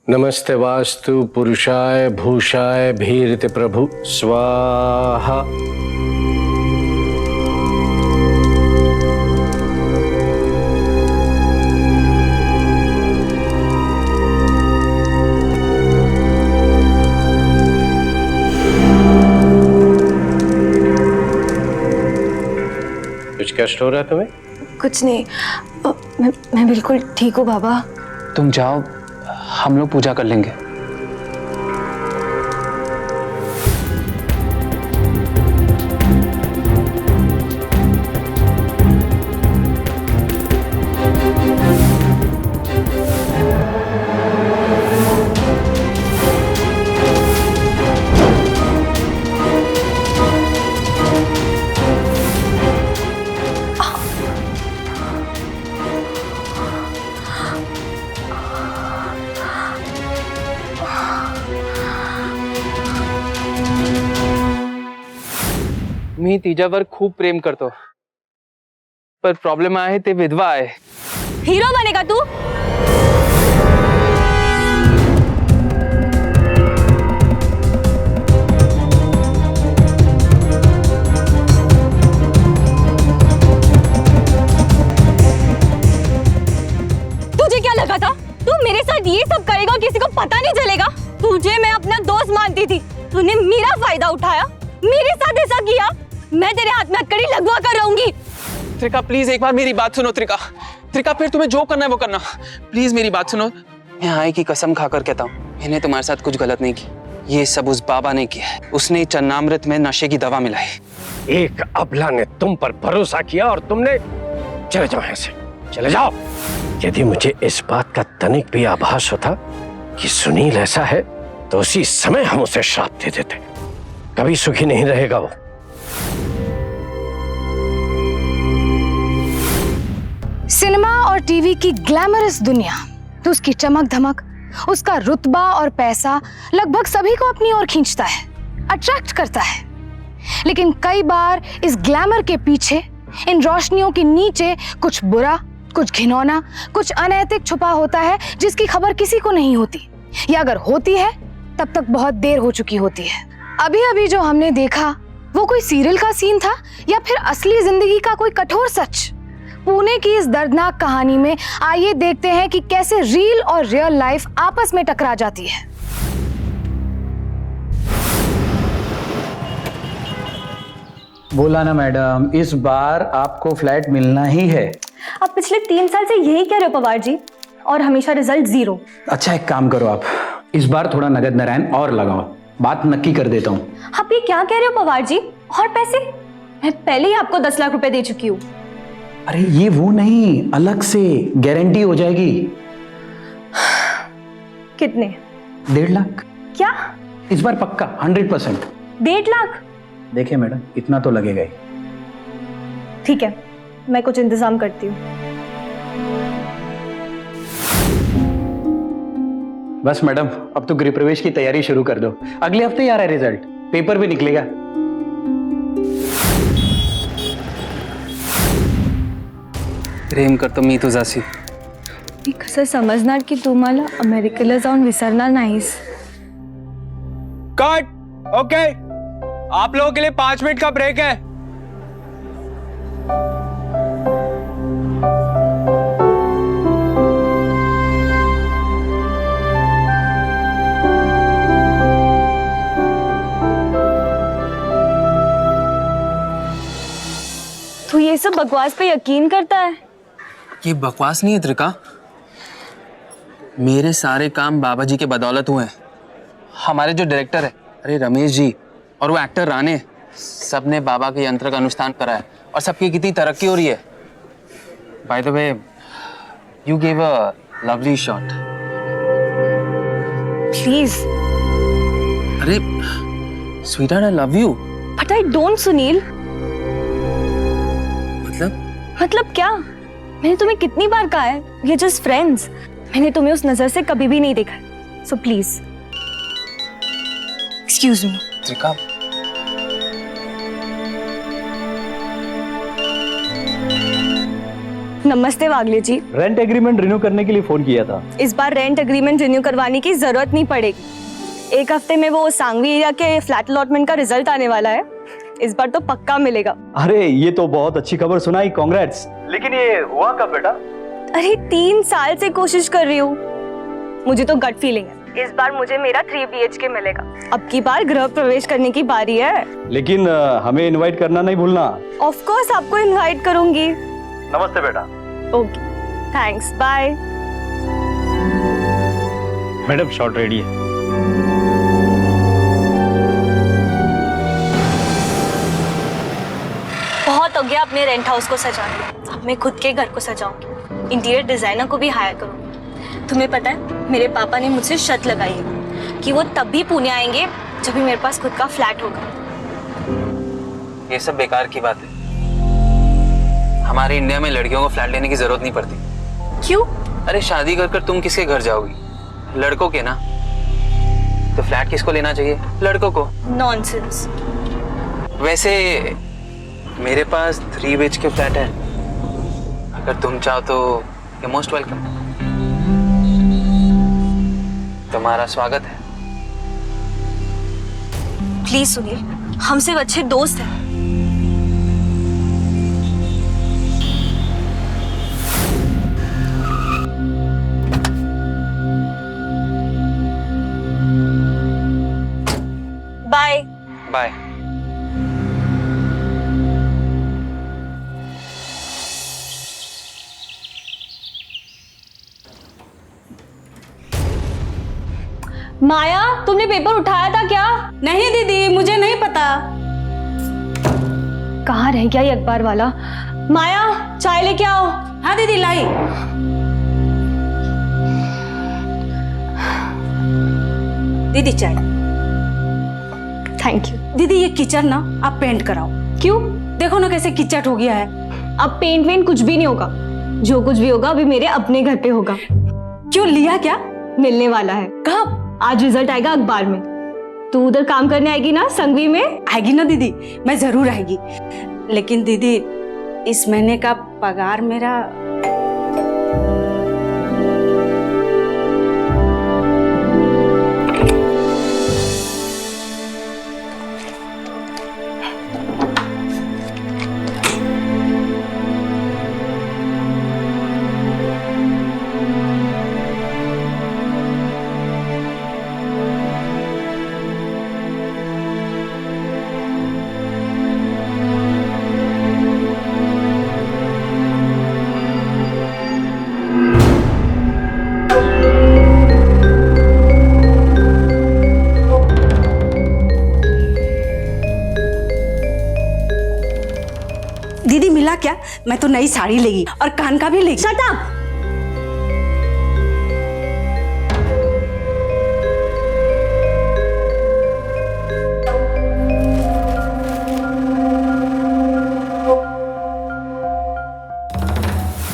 नमस्ते वास्तु पुरुषाय भूषाय भीरते प्रभु स्वाहा। कुछ कष्ट हो रहा है तुम्हें? कुछ नहीं, मैं बिल्कुल ठीक हूँ बाबा। तुम जाओ, हम लोग पूजा कर लेंगे। मी तिच्यावर खूप प्रेम करतो, पर प्रॉब्लेम आहे ते विधवा आहे। हीरो बनेगा तू? तुझे क्या लगा था तू मेरे साथ ये सब करेगा और किसी को पता नहीं चलेगा? तुझे मैं अपना दोस्त मानती थी, तूने मेरा फायदा उठाया, मेरे साथ ऐसा किया। मैं तेरे हाथ में हथकड़ी लगवा कर रहूंगी। त्रिका प्लीज एक बार मेरी बात सुनो। त्रिका त्रिका फिर तुम्हें जो करना है वो करना, प्लीज मेरी बात सुनो। मैं आई की कसम खाकर कहता हूँ, मैंने तुम्हारे साथ कुछ गलत नहीं की। ये सब उस बाबा ने किया है। उसने चन्नामृत में नशे की दवा मिलाई। एक अबला ने तुम पर भरोसा किया और तुमने। चले जाओ यहाँ से, चले जाओ। यदि मुझे इस बात का तनिक भी आभास होता कि सुनील ऐसा है तो उसी समय हम उसे श्राप दे देते। कभी सुखी नहीं रहेगा वो। सिनेमा और टीवी की ग्लैमरस दुनिया, तो उसकी चमक धमक, उसका रुतबा और पैसा लगभग सभी को अपनी ओर खींचता है, अट्रैक्ट करता है। लेकिन कई बार इस ग्लैमर के पीछे, इन रोशनियों के नीचे कुछ बुरा, कुछ घिनौना, कुछ अनैतिक छुपा होता है जिसकी खबर किसी को नहीं होती, या अगर होती है तब तक बहुत देर हो चुकी होती है। अभी अभी जो हमने देखा वो कोई सीरियल का सीन था या फिर असली जिंदगी का कोई कठोर सच? पुणे की इस दर्दनाक कहानी में आइए देखते हैं कि कैसे रील और रियल लाइफ आपस में टकरा जाती है। बोला ना मैडम, इस बार आपको फ्लैट मिलना ही है। आप पिछले 3 साल से यही कह रहे हो पवार जी, और हमेशा रिजल्ट 0। अच्छा एक काम करो, आप इस बार थोड़ा नगद नारायण और लगाओ, बात नक्की कर देता हूँ। आप ये क्या कह रहे हो पवार जी? और पैसे? मैं पहले ही आपको 10 लाख रुपए दे चुकी हूँ। अरे ये वो नहीं, अलग से गारंटी हो जाएगी। कितने? 1.5 लाख। क्या? इस बार पक्का 100%। 1.5 लाख? देखिए मैडम, इतना तो लगेगा ही। ठीक है, मैं कुछ इंतजाम करती हूँ। बस मैडम, अब तो गृह प्रवेश की तैयारी शुरू कर दो। अगले हफ्ते ही आ रहा है रिजल्ट, पेपर भी निकलेगा। प्रेम करतो मी तुझाशी। मी कसं समजणार की तुम्हाला अमेरिकेला जाऊन विसरणार नाहीस? कट। ओके, आप लोगों के लिए 5 मिनट का ब्रेक है। तू ये सब बकवास पे यकीन करता है? ये बकवास नहीं है त्रिका, मेरे सारे काम बाबा जी के बदौलत हुए हैं। हमारे जो डायरेक्टर है, अरे रमेश जी, और वो एक्टर राणे, सबने बाबा के यंत्र का अनुष्ठान करा है और सबकी कितनी तरक्की हो रही है। By the way, you gave a lovely shot. Please. अरे sweetheart, I love you. But I don't Sunil. मतलब क्या? मैंने तुम्हें कितनी बार कहा है, ये जस्ट फ्रेंड्स। मैंने तुम्हें उस नजर से कभी भी नहीं देखा, so please excuse me. Trika, नमस्ते वागले जी। रेंट एग्रीमेंट रिन्यू करने के लिए फोन किया था। इस बार रेंट एग्रीमेंट रिन्यू करवाने की जरूरत नहीं पड़ेगी। एक हफ्ते में वो सांगवी एरिया के फ्लैट अलॉटमेंट का रिजल्ट आने वाला है। इस बार तो पक्का मिलेगा। अरे ये तो बहुत अच्छी खबर सुनाई, कांग्रेट्स। लेकिन ये हुआ कब बेटा? अरे 3 साल से कोशिश कर रही हूँ। मुझे तो गट फीलिंग है इस बार मुझे मेरा 3 BHK मिलेगा। अब की बार गृह प्रवेश करने की बारी है। लेकिन हमें इनवाइट करना नहीं भूलना। ऑफ कोर्स आपको इनवाइट करूंगी। नमस्ते बेटा। Okay, thanks, bye. Madam short ready है। बहुत हो गया अपने रेंट हाउस को सजाने। अब मैं खुद के घर को सजाऊंगी। इंटीरियर डिजाइनर को भी हायर करूंगी। तुम्हें पता है मेरे पापा ने मुझसे शर्त लगाई है कि वो तब भी पुणे आएंगे जब भी मेरे पास खुद का फ्लैट होगा। ये सब बेकार की बात है। हमारे इंडिया में लड़कियों को फ्लैट लेने की जरूरत नहीं पड़ती। क्यों? अरे शादी कर तुम किसके घर जाओगी? लड़कों के ना। तो फ्लैट किसको लेना चाहिए? लड़कों को। नॉनसेंस। वैसे मेरे पास 3 BHK फ्लैट है। अगर तुम चाहो तो यू मोस्ट वेलकम। तुम्हारा स्वागत है। प्लीज सुनील, हम सिर्फ अच्छे दोस्त हैं। बाय। बाय। माया, तुमने पेपर उठाया था क्या? नहीं दीदी, मुझे नहीं पता। कहाँ रह गया ये अखबार वाला? माया, चाय लेके आओ। हाँ दीदी, लाई। दीदी चाय। Thank you. दीदी ये किचन ना आप पेंट कराओ। क्यों? देखो ना कैसे किचट हो गया है। अब पेंट वेंट कुछ भी नहीं होगा। जो कुछ भी होगा अभी मेरे अपने घर पे होगा। क्यों, लिया क्या? मिलने वाला है। कब? आज रिजल्ट आएगा अखबार में। तू उधर काम करने आएगी ना संगवी में? आएगी ना दीदी, मैं जरूर आएगी। लेकिन दीदी इस महीने का पगार मेरा दीदी मिला क्या? मैं तो नई साड़ी लेगी और कान का भी लेगी। Shut up!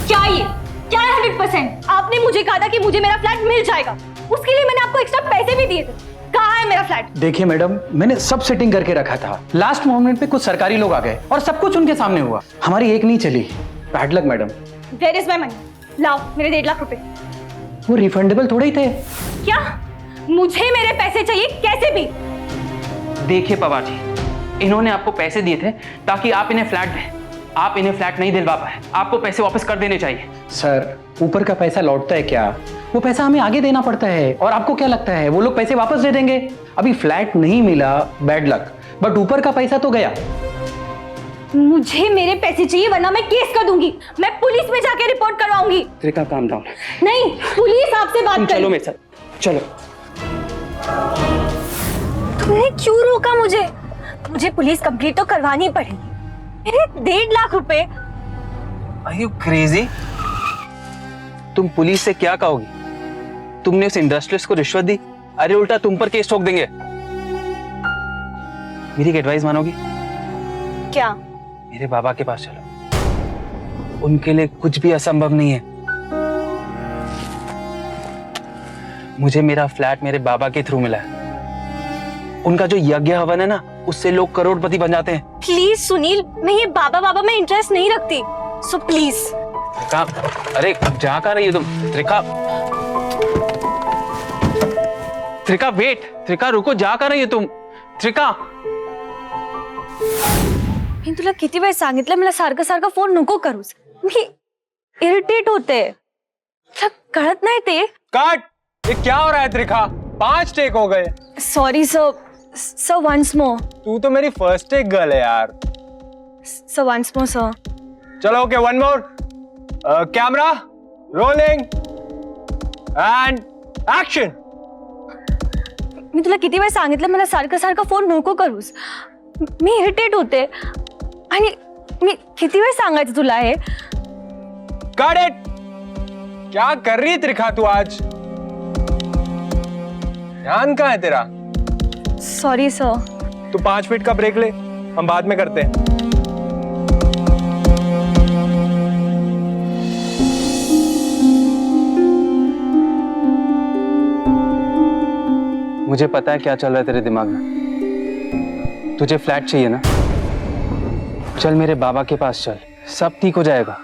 क्या ये? क्या है 100%? आपने मुझे कहा था कि मुझे मेरा फ्लैट मिल जाएगा। उसके लिए मैंने आपको एक्स्ट्रा पैसे भी दिए थे। कहाँ है मेरा फ्लैट? देखिए मैडम, मैंने सब सेटिंग करके रखा था। लास्ट मोमेंट पे कुछ सरकारी लोग आ गए और सब कुछ उनके सामने हुआ। हमारी एक नहीं चली। Bad luck madam. Where is my money? लाओ मेरे 1.5 लाख रुपए। वो रिफंडेबल थोड़े ही थे। क्या? मुझे मेरे पैसे चाहिए कैसे भी। देखिए पवार जी, इन्होंने आपको पैसे दिए थे ताकि आप इन्हें फ्लैट दें। आप इन्हें फ्लैट नहीं दिलवा पाए। आपको पैसे वापस कर देने चाहिए। सर, ऊपर का पैसा लौटता है क्या? वो पैसा हमें आगे देना पड़ता है। और आपको क्या लगता है वो लोग पैसे वापस दे देंगे? अभी फ्लैट नहीं मिला, बैड लक, बट ऊपर का पैसा तो गया। मुझे मेरे पैसे चाहिए वरना मैं केस कर दूंगी। मैं पुलिस में जाके रिपोर्ट करवाऊंगी। Trika, calm down. नहीं, पुलिस आपसे बात कर। चलो मेरे साथ, चलो। तुमने क्यों रोका मुझे? मुझे पुलिस कंप्लीट तो करवानी पड़ेगी। मेरे 1.5 लाख रुपए। Are you crazy? तुम पुलिस से क्या कहोगी? तुमने उस इंडस्ट्रियलिस्ट को रिश्वत दी। अरे उल्टा तुम पर केस ठोक देंगे। मेरी एडवाइस मानोगी? क्या? मेरे बाबा के पास चलो। उनके लिए कुछ भी असंभव नहीं है। मुझे मेरा फ्लैट मेरे बाबा के थ्रू मिला है। उनका जो यज्ञ हवन है ना, उससे लोग करोड़पति बन जाते हैं। प्लीज सुनील, मैं ये बाबा में इंटरेस्ट नहीं रखती। So please. त्रिका, अरे जा कहाँ रही है तुम? त्रिका, त्रिका वेट, त्रिका रुको, जा कहाँ रही है तुम? त्रिका, मी तुला किती वेळ सांगितलं मला सारखं सारखं फोन नको करूस. मी इरिटेट होते. तुला कळत नाही ते? कट! ये क्या हो रहा है त्रिका? 5 टेक हो गए. Sorry sir. Sir once more. तू तो मेरी फर्स्ट टेक गर्ल है यार. Sir once more sir. चलो okay, one more. Camera rolling and action. मी तुला किती वेळ सांगितलं मला सारखं सारखं फोन नको करूस. मी इरिटेट होते. आणि मी किती वेळ सांगायचं तुला हे? Cut it. क्या कर रही त्रिका तू आज? ध्यान कहाँ है तेरा? Sorry sir. तू 5 मिनट का ब्रेक ले, हम बाद में करते हैं. मुझे पता है क्या चल रहा है तेरे दिमाग में. तुझे फ्लैट चाहिए ना? चल मेरे बाबा के पास चल, सब ठीक हो जाएगा.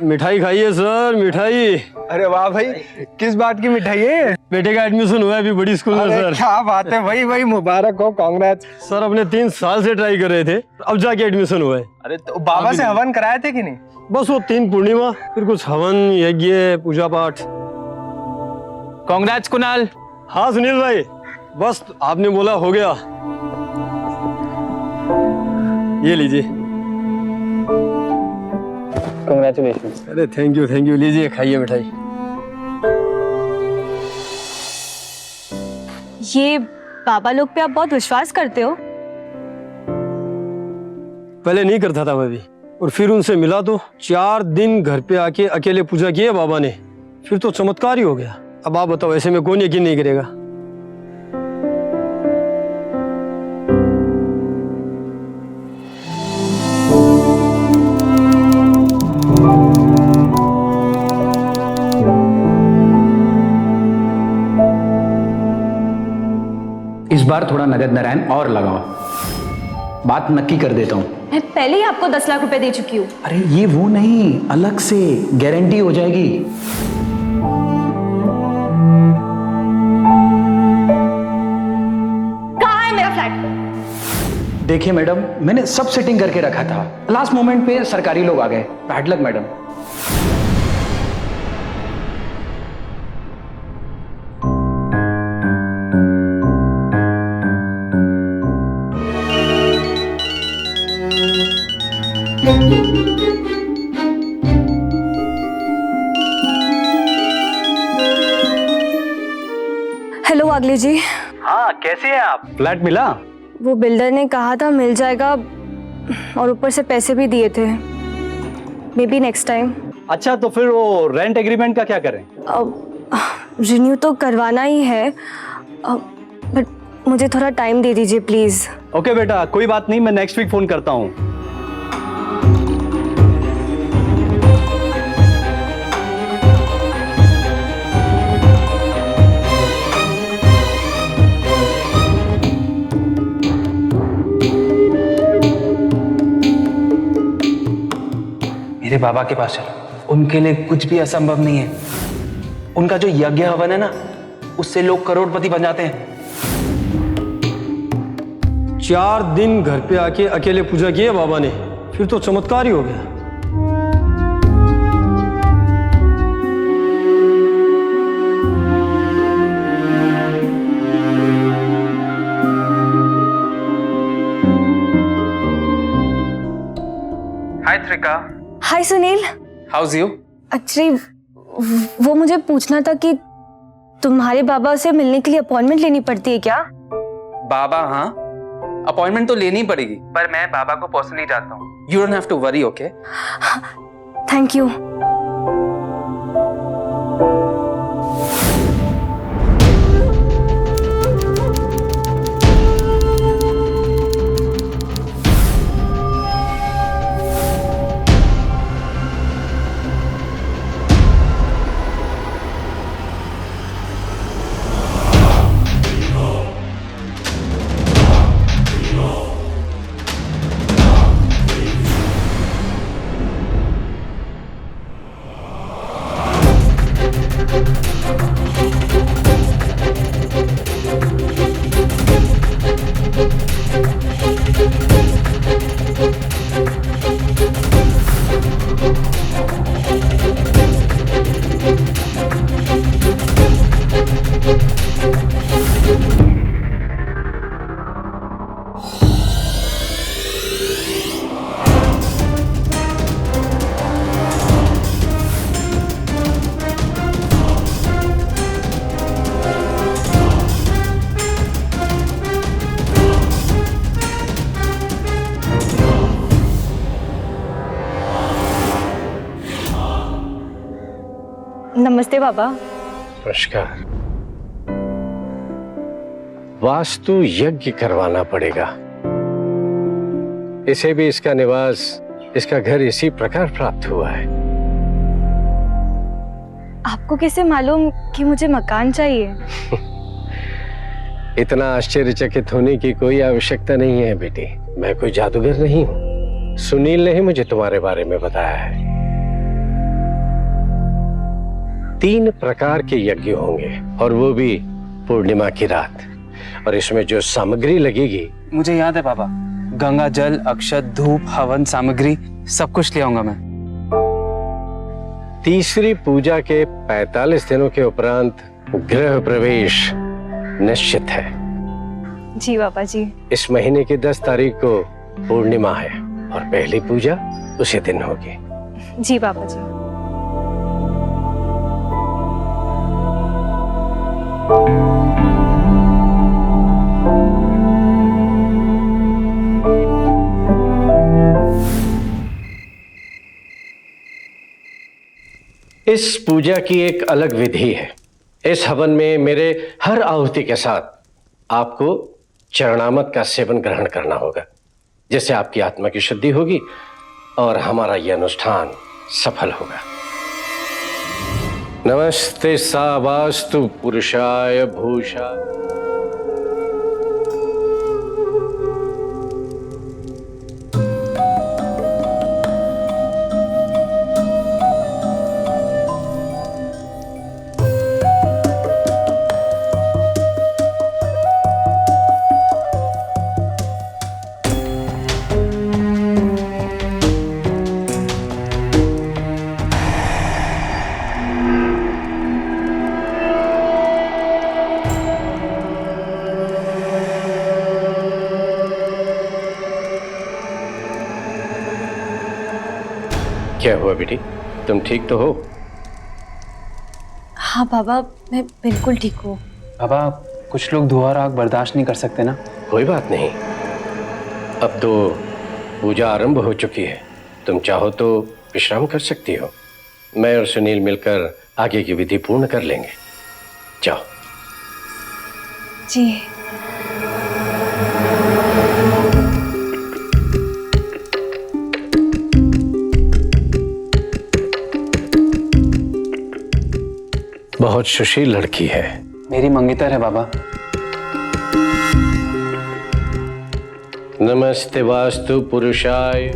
मिठाई खाइए सर, मिठाई. अरे वाह भाई, किस बात की मिठाई है? बेटे का एडमिशन हुआ है अभी बड़ी स्कूल में अरे सर. क्या बात है भाई, भाई मुबारक हो, कांग्रेस. सर अपने 3 साल से ट्राई कर रहे थे, अब जाके एडमिशन हुआ है. अरे तो बाबा से हवन कराए थे कि नहीं? बस वो 3 पूर्णिमा, फिर कुछ हवन यज्ञ पूजा पाठ. कांग्रेस कुणाल. हाँ सुनील भाई, बस आपने बोला हो गया. ये लीजिए. कांग्रेचुलेशन. अरे थैंक यू. लीजिए खाइए मिठाई. ये बाबा लोग पे आप बहुत विश्वास करते हो. पहले नहीं करता था मैं भी, और फिर उनसे मिला तो 4 दिन घर पे आके अकेले पूजा किए बाबा ने, फिर तो चमत्कार ही हो गया. अब आप बताओ, ऐसे में कौन यकीन नहीं करेगा? इस बार थोड़ा नगद नारायण और लगाओ, बात नक्की कर देता हूँ. मैं पहले ही आपको 10 लाख रुपए दे चुकी हूँ. अरे ये वो नहीं, अलग से गारंटी हो जाएगी. कहाँ है मेरा फ्लैट? देखिए मैडम, मैंने सब सेटिंग करके रखा था, लास्ट मोमेंट पे सरकारी लोग आ गए. Bad luck madam. हेलो वागले जी. हाँ कैसे हैं आप? फ्लैट मिला? वो बिल्डर ने कहा था मिल जाएगा, और ऊपर से पैसे भी दिए थे. May be next time. अच्छा तो फिर वो रेंट एग्रीमेंट का क्या करें? रिन्यू तो करवाना ही है, बट मुझे थोड़ा टाइम दे दीजिए प्लीज. ओके बेटा, कोई बात नहीं, मैं नेक्स्ट वीक फोन करता हूँ. मेरे बाबा के पास चलो, उनके लिए कुछ भी असंभव नहीं है. उनका जो यज्ञ हवन है ना, उससे लोग करोड़पति बन जाते हैं. 4 दिन घर पे आके अकेले पूजा किए बाबा ने, फिर तो चमत्कार ही हो गया. Hi Trika. Hi Sunil. How's you? Actually वो मुझे पूछना था कि तुम्हारे बाबा से मिलने के लिए अपॉइंटमेंट लेनी पड़ती है क्या? बाबा, हाँ अपॉइंटमेंट तो लेनी पड़ेगी, पर मैं बाबा को पर्सनली जानता हूँ. You don't have to worry. Okay, thank you. नमस्ते बाबा। नमस्कार। वास्तु यज्ञ करवाना पड़ेगा। इसे भी इसका निवास, इसका घर इसी प्रकार प्राप्त हुआ है। आपको कैसे मालूम कि मुझे मकान चाहिए? इतना आश्चर्यचकित होने की कोई आवश्यकता नहीं है बेटी। मैं कोई जादूगर नहीं हूं। सुनील ने ही मुझे तुम्हारे बारे में बताया है। 3 प्रकार के यज्ञ होंगे और वो भी पूर्णिमा की रात। और इसमें जो सामग्री लगेगी, मुझे याद है बाबा, गंगा जल, अक्षत, धूप, हवन सामग्री सब कुछ ले आऊंगा मैं। तीसरी पूजा के 45 दिनों के उपरांत गृह प्रवेश निश्चित है। जी बाबा जी। इस महीने की 10 तारीख को पूर्णिमा है और पहली पूजा उसी दिन होगी। जी बाबा जी। इस पूजा की एक अलग विधि है। इस हवन में मेरे हर आहुति के साथ आपको चरणामृत का सेवन ग्रहण करना होगा, जिससे आपकी आत्मा की शुद्धि होगी और हमारा यह अनुष्ठान सफल होगा। नमस्ते सावास्तु पुरुषाय भूषा। क्या हुआ बेटी, तुम ठीक तो हो? हाँ बाबा, मैं बिल्कुल ठीक हूँ। बाबा, कुछ लोग धुआं और आग बर्दाश्त नहीं कर सकते ना। कोई बात नहीं, अब तो पूजा आरंभ हो चुकी है। तुम चाहो तो विश्राम कर सकती हो। मैं और सुनील मिलकर आगे की विधि पूर्ण कर लेंगे। जाओ। जी। बहुत सुशील लड़की है। मेरी मंगेतर है बाबा। नमस्ते वास्तु पुरुषाय।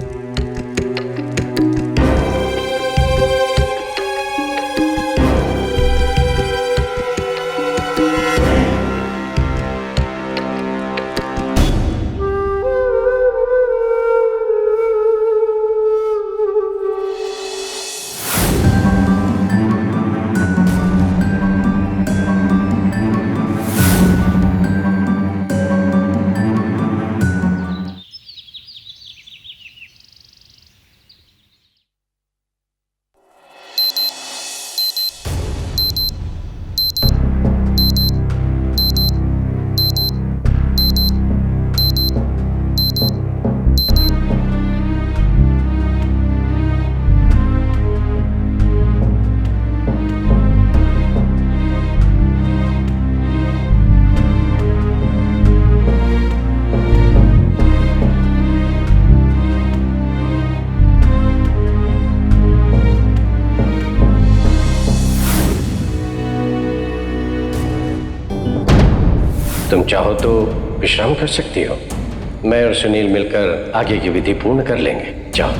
तुम चाहो तो विश्राम कर सकती हो। मैं और सुनील मिलकर आगे की विधि पूर्ण कर लेंगे। जाओ।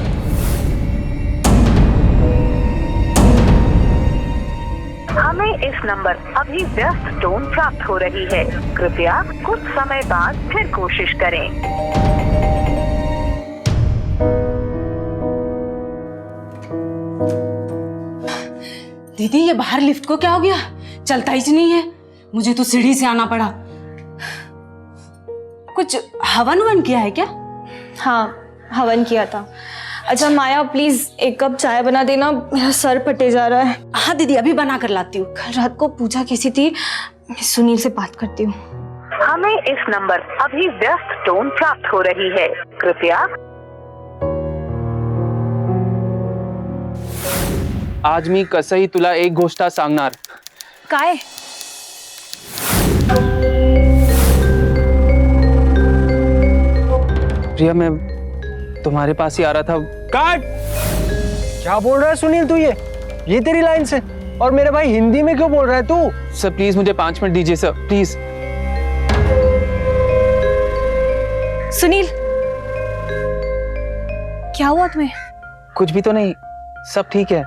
हमें इस नंबर अभी व्यस्त टोन प्राप्त हो रही है। कृपया कुछ समय बाद फिर कोशिश करें। दीदी, ये बाहर लिफ्ट को क्या हो गया? चलता ही नहीं है। मुझे तो सीढ़ी से आना पड़ा। कुछ हवन वन किया है क्या? हाँ, हवन किया था। अच्छा माया, प्लीज एक कप चाय बना देना, मेरा सर फटे जा रहा है। हाँ दीदी, अभी बना कर लाती हूँ। कल रात को पूजा कैसी थी, मैं सुनील से बात करती हूँ। हमें इस नंबर अभी व्यस्त टोन प्राप्त हो रही है। कृपया आज मी कसंही तुला एक गोष्ट सांगणार. काय? प्रिया, मैं तुम्हारे पास ही आ रहा था. काट. क्या बोल रहा है सुनील तू? ये तेरी लाइन से? और मेरे भाई हिंदी में क्यों बोल रहा है तू? सर प्लीज मुझे 5 मिनट दीजिए सर, प्लीज. सुनील, क्या हुआ तुम्हें? कुछ भी तो नहीं, सब ठीक है.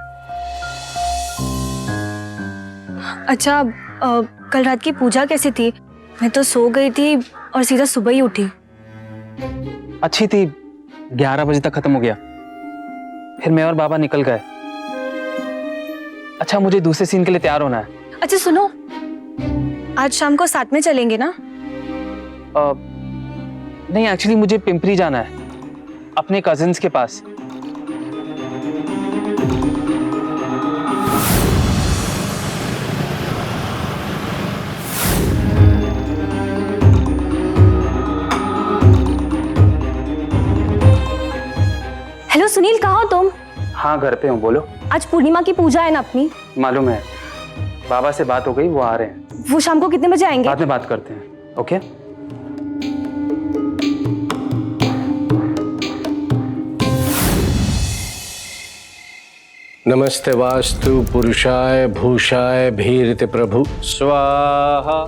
अच्छा, कल रात की पूजा कैसी थी? मैं तो सो गई थी और सीधा सुबह ही उठी. अच्छी थी, 11 बजे तक खत्म हो गया. फिर मैं और बाबा निकल गए. अच्छा, मुझे दूसरे सीन के लिए तैयार होना है. अच्छा सुनो, आज शाम को साथ में चलेंगे ना? नहीं, एक्चुअली मुझे पिंपरी जाना है, अपने कजिन्स के पास. हेलो सुनील, कहाँ हो तुम? हाँ, घर पे हूँ, बोलो. आज पूर्णिमा की पूजा है ना अपनी? मालूम है, बाबा से बात हो गई, वो आ रहे हैं. वो शाम को कितने बजे आएंगे? बाद में बात करते हैं. ओके. नमस्ते वास्तु पुरुषाय भूषाय भीरते प्रभु स्वाहा.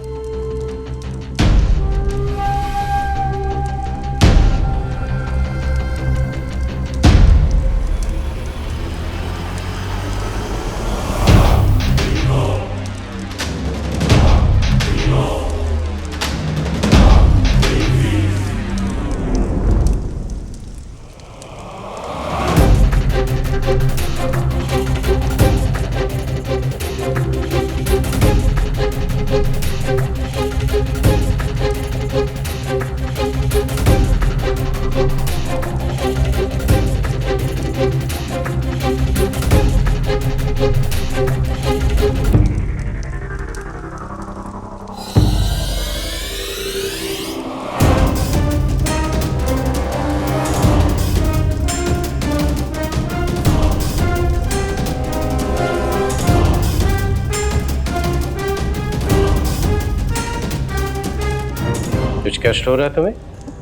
कुछ कष्ट हो रहा है तुम्हें?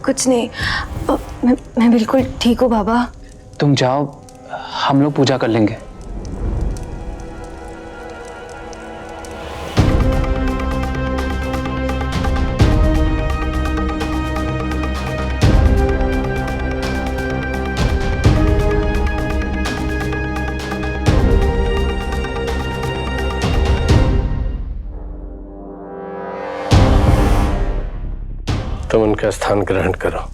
कुछ नहीं, मैं बिल्कुल ठीक हूँ बाबा. तुम जाओ, हम लोग पूजा कर लेंगे. तुम उनका स्थान ग्रहण करो.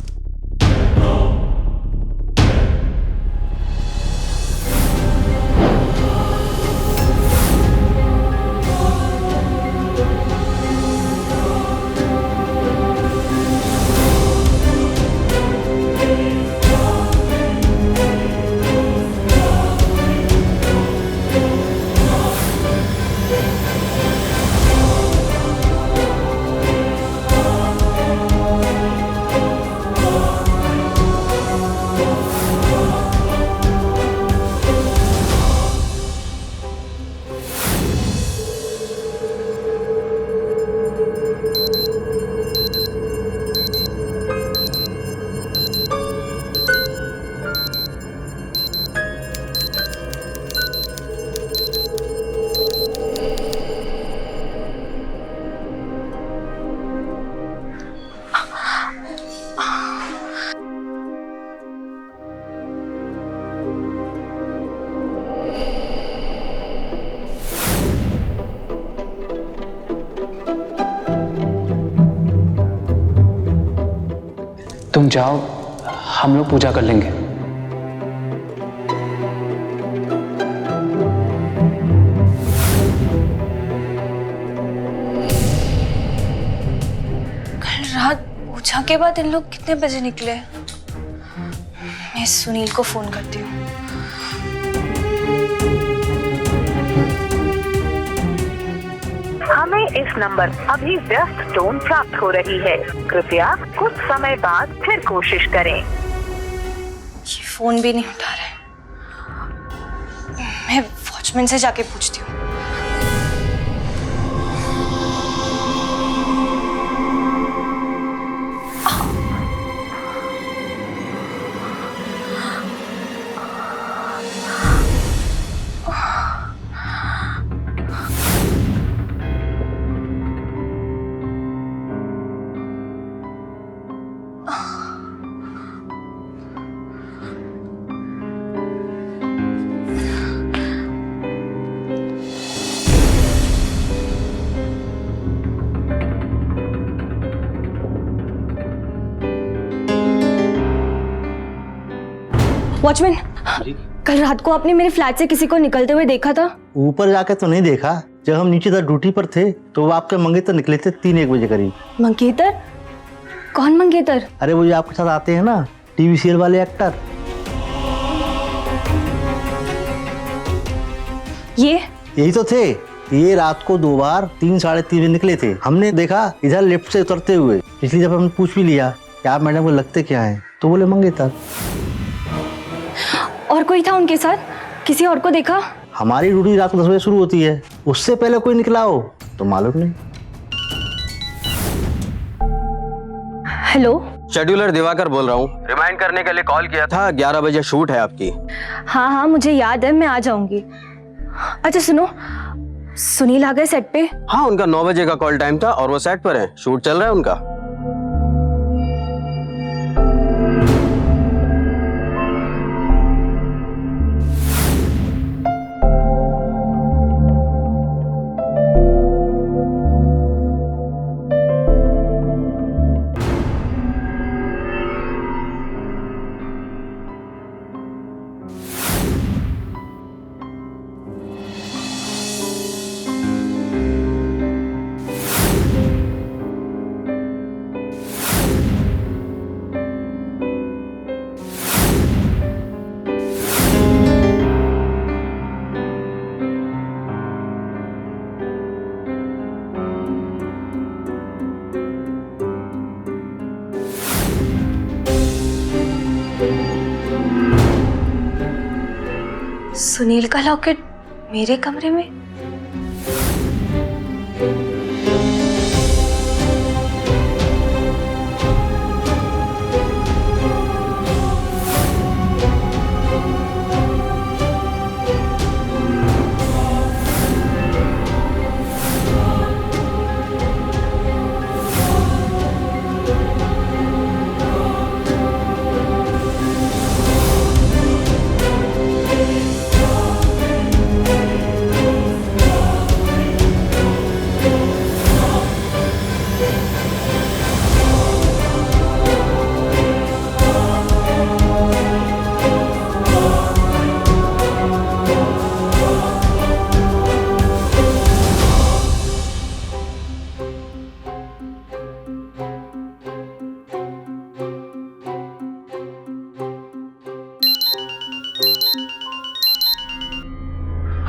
तुम जाओ, हम लोग पूजा कर लेंगे. कल रात पूजा के बाद इन लोग कितने बजे निकले? मैं सुनील को फोन करती हूँ. हमें इस नंबर अभी व्यस्त टोन प्राप्त हो रही है. कृपया कुछ समय बाद फिर कोशिश करें. ये फोन भी नहीं उठा रहे. मैं वॉचमैन से जाके पूछती हूँ। वॉचमैन, कल रात को आपने मेरे फ्लैट से किसी को निकलते हुए देखा था? ऊपर जाके तो नहीं देखा, जब हम नीचे तक ड्यूटी पर थे तो वो आपके मंगेतर निकले थे 3-1 बजे करीब। मंगेतर? कौन मंगेतर? अरे वो जो आपके साथ आते हैं ना, टीवी सीरियल वाले एक्टर। यही तो थे। ये रात को 2 बार 3-3:30 बजे निकले थे। हमने देखा इधर लिफ्ट से उतरते हुए। पिछली दफा हमने पूछ भी लिया कि आप मैडम को लगते क्या है, तो बोले मंगेतर। और कोई था उनके साथ? किसी और को देखा? हमारी ड्यूटी रात को 10 बजे शुरू होती है, उससे पहले कोई निकला हो तो मालूम नहीं। हेलो, शेड्यूलर दिवाकर बोल रहा हूँ। रिमाइंड करने के लिए कॉल किया था, 11 बजे शूट है आपकी। हाँ हाँ मुझे याद है, मैं आ जाऊंगी। अच्छा सुनो, सुनील आ गए सेट पे? हाँ, उनका 9 बजे का कॉल टाइम था और वो सेट पर है, शूट चल रहा है उनका। सुनील का लॉकेट मेरे कमरे में?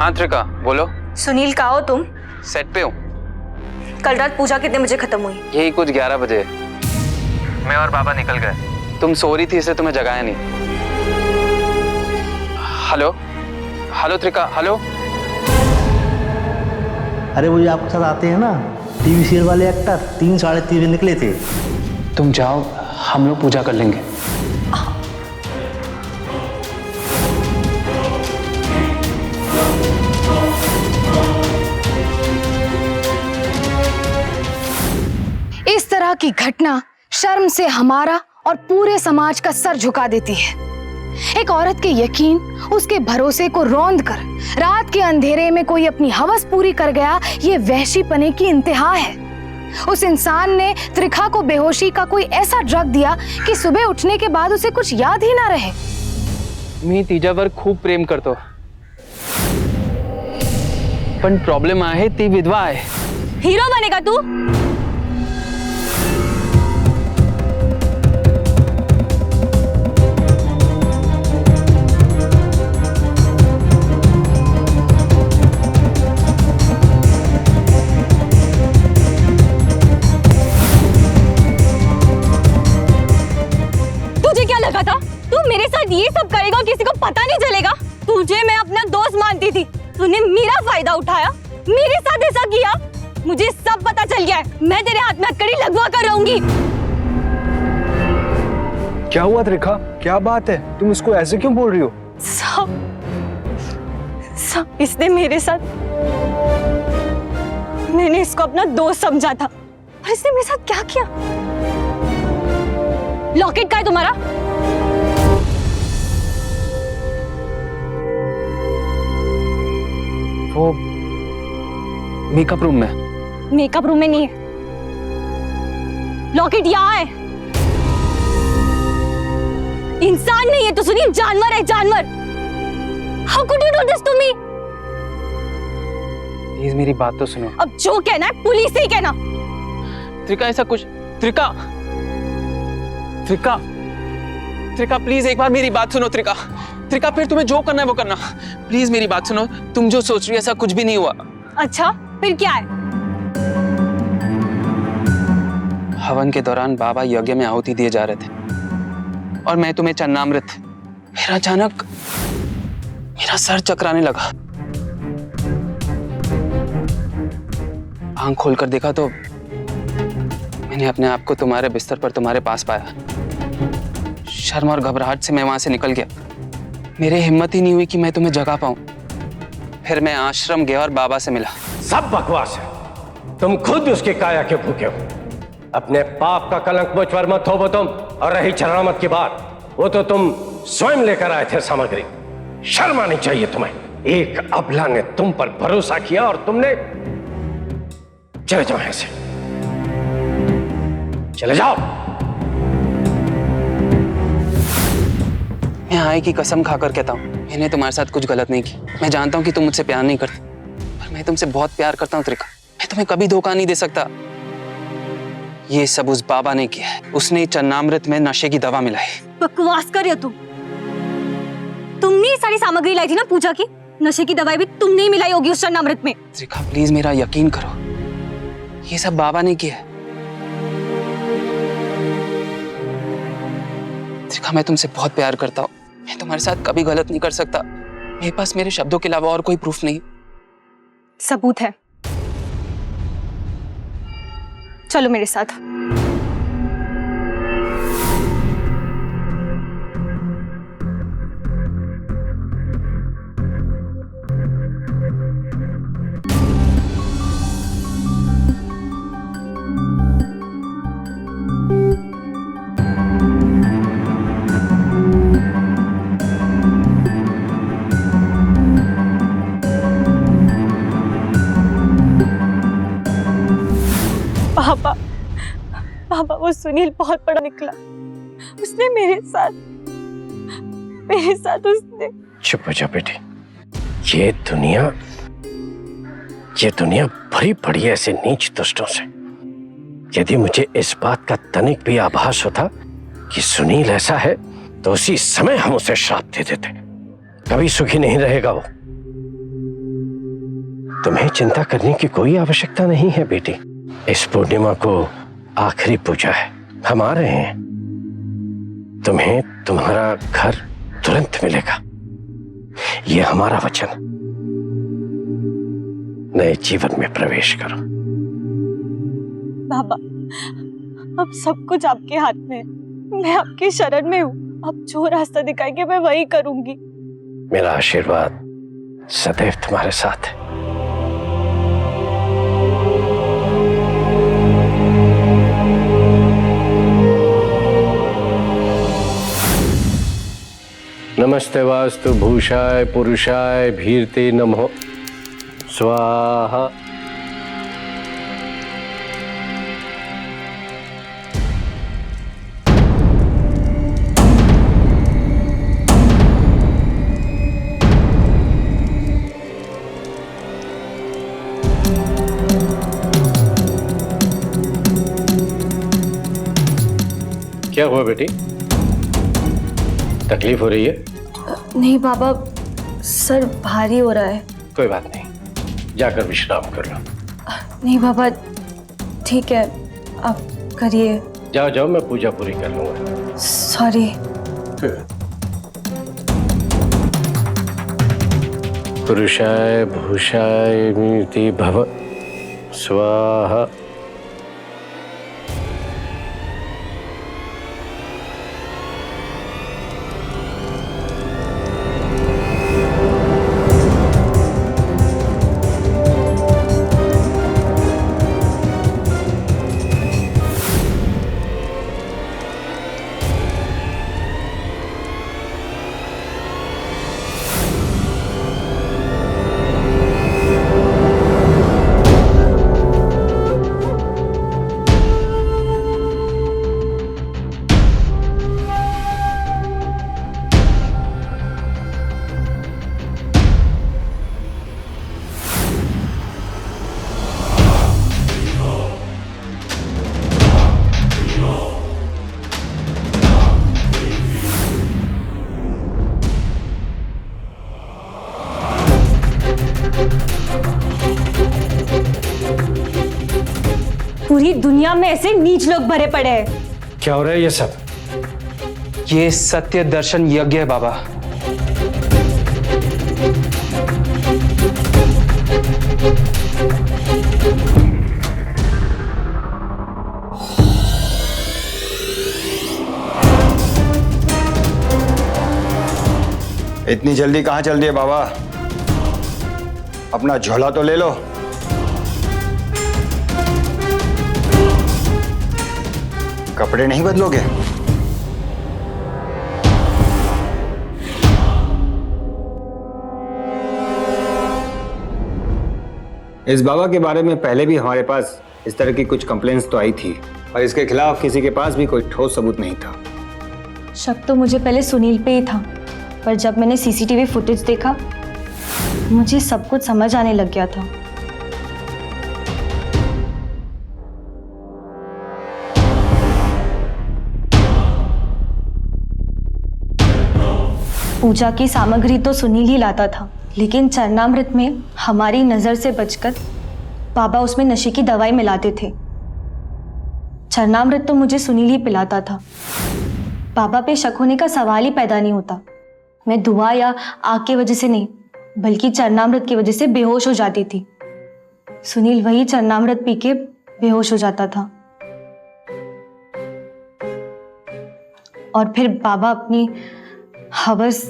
हाँ त्रिका, बोलो। सुनील कहाँ हो तुम? सेट पे हूँ। कल रात पूजा कितने बजे खत्म हुई? यही कुछ 11 बजे। मैं और बाबा निकल गए। तुम सो रही थी इसलिए तुम्हें जगाया नहीं। Hello hello Trika, hello. अरे वो जो आपके साथ आते हैं ना, टीवी सीरियल वाले एक्टर, 3-3:30 बजे निकले थे। तुम जाओ, हम लोग पूजा कर लेंगे। इस तरह की घटना शर्म से हमारा और पूरे समाज का सर झुका देती है। एक औरत के यकीन, उसके भरोसे को रौंद कर रात के अंधेरे में कोई अपनी हवस पूरी कर गया, ये वहशीपने की इंतहा है। उस इंसान ने त्रिखा को बेहोशी का कोई ऐसा ड्रग दिया कि सुबह उठने के बाद उसे कुछ याद ही ना रहे। मी तिच्यावर खूप प्रेम करतो, पण प्रॉब्लेम आहे ती विधवा आहे। हीरो बनेगा तू? लगा था तू मेरे साथ ये सब करेगा, किसी को पता नहीं चलेगा? तुझे मैं अपना दोस्त मानती थी, तूने फायदा उठाया, मेरे साथ ऐसा किया। मुझे सब पता चल गया है। मैं तेरे हाथ में हथकड़ी लगवा कर रहूंगी। क्या हुआ त्रिखा, क्या बात है? तुम इसको ऐसे क्यों बोल रही हो? सब इसने मेरे साथ, मैंने इसको अपना दोस्त समझा था और इसने मेरे साथ क्या किया? लॉकेट कहाँ है तुम्हारा? वो मेकअप रूम में। मेकअप रूम में नहीं है, लॉकेट यहाँ है। इंसान नहीं है तो सुनिए, जानवर है, जानवर। How could you do this to me? Please मेरी बात तो सुनो। अब जो कहना है पुलिस से ही कहना। त्रिका ऐसा कुछ, त्रिका त्रिका त्रिका प्लीज एक बार मेरी बात सुनो। त्रिका त्रिका फिर तुम्हें जो करना है वो करना, प्लीज मेरी बात सुनो। तुम जो सोच रही हो ऐसा कुछ भी नहीं हुआ। अच्छा फिर क्या है? हवन के दौरान बाबा यज्ञ में आहुति दिए जा रहे थे और मैं तुम्हें चन्नामृत, फिर अचानक मेरा सर चकराने लगा। आंख खोलकर देखा तो मैंने अपने आप को तुम्हारे बिस्तर पर तुम्हारे पास पाया। शर्म और घबराहट से मैं वहां से निकल गया। मेरी हिम्मत ही नहीं हुई कि मैं तुम्हें जगा पाऊं। फिर मैं आश्रम गया और बाबा से मिला। सब बकवास है, तुम खुद उसकी काया के भूखे हो। अपने पाप का कलंक मुझ पर मत थोपो तुम। और रही चरामत की बात, वो तो तुम स्वयं लेकर आए थे सामग्री। शर्म आनी चाहिए तुम्हें। एक अबला ने तुम पर भरोसा किया और तुमने, चले जाओ यहां से, चले जाओ। मैं आए की कसम खाकर कहता हूँ, मैंने तुम्हारे साथ कुछ गलत नहीं की। मैं जानता हूँ कि तुम मुझसे प्यार नहीं करती, पर मैं तुमसे बहुत प्यार करता हूँ त्रिका। मैं तुम्हें कभी धोखा नहीं दे सकता। ये सब उस बाबा ने किया है। उसने चन्नामृत में नशे की दवा मिलाई। बकवास कर रहे हो तुम। तुमने ये सारी सामग्री लाई थी ना पूजा की? नशे की दवाई भी तुमने ही मिलाई होगी उस चन्नामृत में। त्रिका प्लीज मेरा यकीन करो, ये सब बाबा ने किया है। त्रिका मैं तुमसे बहुत प्यार करता हूँ। मैं तुम्हारे साथ कभी गलत नहीं कर सकता। मेरे पास मेरे शब्दों के अलावा और कोई प्रूफ नहीं। सबूत है, चलो मेरे साथ। पापा वो सुनील बहुत बड़ा निकला। उसने मेरे साथ उसने। चुप हो जा बेटी। ये दुनिया भरी पड़ी है ऐसे नीच दुष्टों से। यदि मुझे इस बात का तनिक भी आभास होता कि सुनील ऐसा है तो उसी समय हम उसे श्राप दे देते। कभी सुखी नहीं रहेगा वो। तुम्हें चिंता करने की कोई आवश्यकता नहीं है बेटी। इस पूर्णिमा को आखिरी पूजा है, हम आ रहे हैं। तुम्हें तुम्हारा घर तुरंत मिलेगा, ये हमारा वचन। नए जीवन में प्रवेश करो। बाबा अब सब कुछ आपके हाथ में है। मैं आपकी शरण में हूँ। आप जो रास्ता दिखाएंगे मैं वही करूंगी। मेरा आशीर्वाद सदैव तुम्हारे साथ है। नमस्ते वास्तु भूषाय पुरुषाय भीरते नमो स्वाहा। क्या हुआ बेटी, तकलीफ हो रही है? नहीं बाबा, सर भारी हो रहा है। कोई बात नहीं, जाकर विश्राम कर लो। नहीं बाबा ठीक है, आप करिए। जाओ जाओ, मैं पूजा पूरी कर लूंगा। सॉरी। पुरुषाय भूषाय मीति भव स्वाहा। पूरी दुनिया में ऐसे नीच लोग भरे पड़े हैं। क्या हो रहा है ये सब? ये सत्य दर्शन यज्ञ है बाबा। इतनी जल्दी कहाँ चल दिए बाबा? अपना झोला तो ले लो। कपड़े नहीं बदलोगे? इस बाबा के बारे में पहले भी हमारे पास इस तरह की कुछ कंप्लेंट्स तो आई थी और इसके खिलाफ किसी के पास भी कोई ठोस सबूत नहीं था। शक तो मुझे पहले सुनील पे ही था, पर जब मैंने सीसीटीवी फुटेज देखा मुझे सब कुछ समझ आने लग गया था। पूजा की सामग्री तो सुनील ही लाता था, लेकिन चरणामृत में हमारी नजर से बचकर बाबा उसमें नशे की दवाई मिलाते थे। चरणामृत तो मुझे सुनील ही पिलाता था। बाबा पे शक होने का सवाल ही पैदा नहीं होता। मैं दुआ या आग की वजह से नहीं, बल्कि चरणामृत की वजह से बेहोश हो जाती थी। सुनील वही चरणामृत पी के बेहोश हो जाता था और फिर बाबा अपनी हवस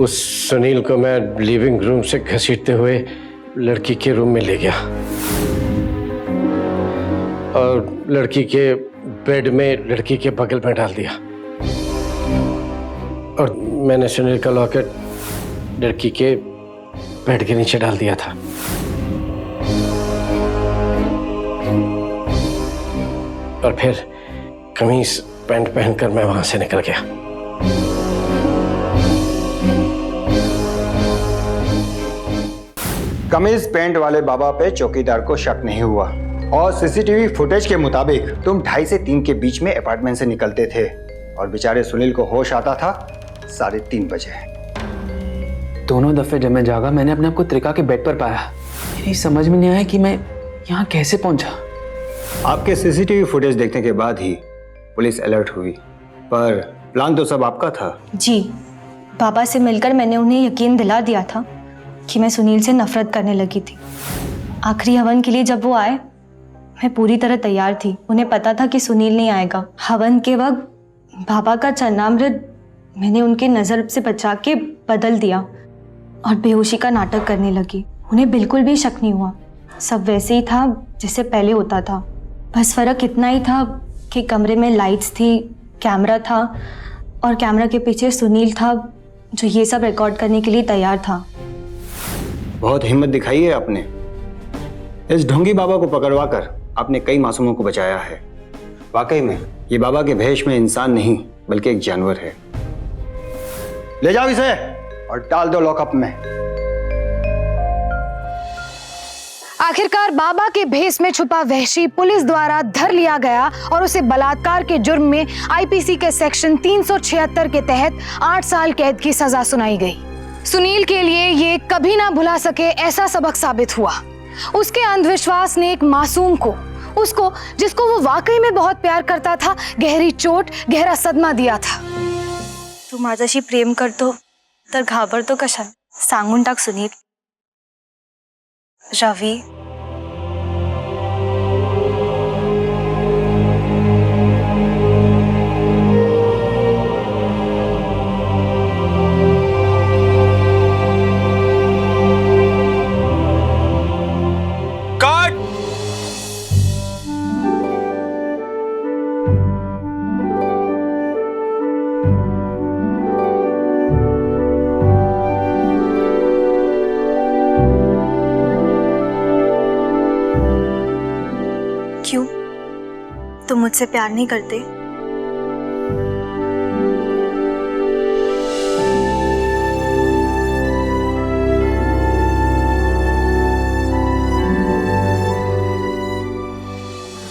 उस सुनील को मैं लिविंग रूम से घसीटते हुए लड़की के रूम में ले गया और लड़की के बेड में लड़की के बगल में डाल दिया और मैंने सुनील का लॉकेट लड़की के बेड के नीचे डाल दिया था। और फिर कमीज पैंट पहनकर मैं वहां से निकल गया। कमीज पैंट वाले बाबा पे चौकीदार को शक नहीं हुआ और सीसीटीवी फुटेज के मुताबिक तुम 2:30 से 3 के बीच में अपार्टमेंट से निकलते थे और बेचारे सुनील को होश आता था 3:30 बजे। दोनों दफे जब मैं जागा मैंने अपने आप को त्रिका के बेड पर पाया। मेरी समझ में नहीं आया कि मैं यहाँ कैसे पहुंचा। आपके सीसीटीवी फुटेज देखने के बाद ही पुलिस अलर्ट हुई, पर प्लान तो सब आपका था। जी, बाबा से मिलकर मैंने उन्हें यकीन दिला दिया था कि मैं सुनील से नफरत करने लगी थी। आखिरी हवन के लिए जब वो आए मैं पूरी तरह तैयार थी। उन्हें पता था कि सुनील नहीं आएगा। हवन के वक्त बाबा का चरणामृत मैंने उनके नजर से बचा के बदल दिया और बेहोशी का नाटक करने लगी। उन्हें बिल्कुल भी शक नहीं हुआ। सब वैसे ही था जैसे पहले होता था। बस फर्क इतना ही था कि कमरे में लाइट्स थी, कैमरा था और कैमरा के पीछे सुनील था जो ये सब रिकॉर्ड करने के लिए तैयार था। बहुत हिम्मत दिखाई है आपने। इस ढोंगी बाबा को पकड़वाकर आपने कई मासूमों को बचाया है। वाकई में ये बाबा के भेष में इंसान नहीं बल्कि एक जानवर है। ले जाओ इसे और डाल दो लॉकअप में। आखिरकार बाबा के भेष में छुपा वहशी पुलिस द्वारा धर लिया गया और उसे बलात्कार के जुर्म में आईपीसी के सेक्शन 376 के तहत 8 साल कैद की सजा सुनाई गई। सुनील के लिए ये कभी ना भुला सके ऐसा सबक साबित हुआ। उसके अंधविश्वास ने एक मासूम को, उसको जिसको वो वाकई में बहुत प्यार करता था, गहरी चोट, गहरा सदमा दिया था। तू माझ्याशी प्रेम करतो तर घाबरतो कशाला? सांगून टाक सुनील. रवी, क्यों? तुम मुझसे प्यार नहीं करते?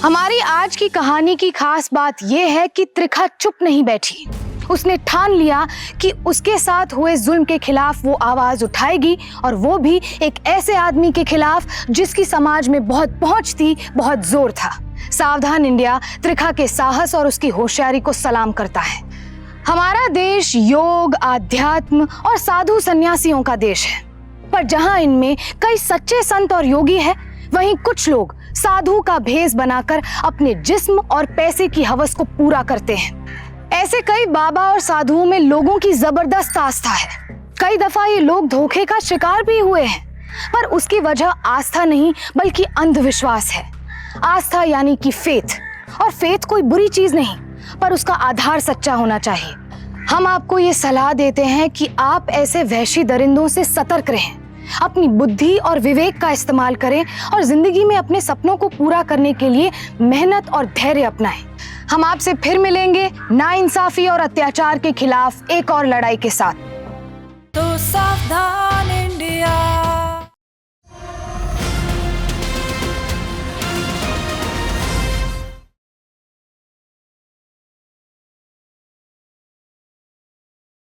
हमारी आज की कहानी की खास बात यह है कि त्रिखा चुप नहीं बैठी। उसने ठान लिया कि उसके साथ हुए जुल्म के खिलाफ वो आवाज उठाएगी, और वो भी एक ऐसे आदमी के खिलाफ जिसकी समाज में बहुत पहुंच थी, बहुत जोर था। सावधान इंडिया त्रिखा के साहस और उसकी होशियारी को सलाम करता है। हमारा देश योग, आध्यात्म और साधु सन्यासियों का देश है, पर जहां इनमें कई सच्चे संत और योगी है, वहीं कुछ लोग साधु का भेष बनाकर अपने जिस्म और पैसे की हवस को पूरा करते हैं। ऐसे कई बाबा और साधुओं में लोगों की जबरदस्त आस्था है। कई दफा ये लोग धोखे का शिकार भी हुए हैं, पर उसकी वजह आस्था नहीं बल्कि अंधविश्वास है। आस्था यानी कि फेथ, और फेथ कोई बुरी चीज नहीं, पर उसका आधार सच्चा होना चाहिए। हम आपको ये सलाह देते हैं कि आप ऐसे वहशी दरिंदों से सतर्क रहें, अपनी बुद्धि और विवेक का इस्तेमाल करें और जिंदगी में अपने सपनों को पूरा करने के लिए मेहनत और धैर्य अपनाएं। हम आपसे फिर मिलेंगे नाइंसाफी और अत्याचार के खिलाफ एक और लड़ाई के साथ। तो सावधान।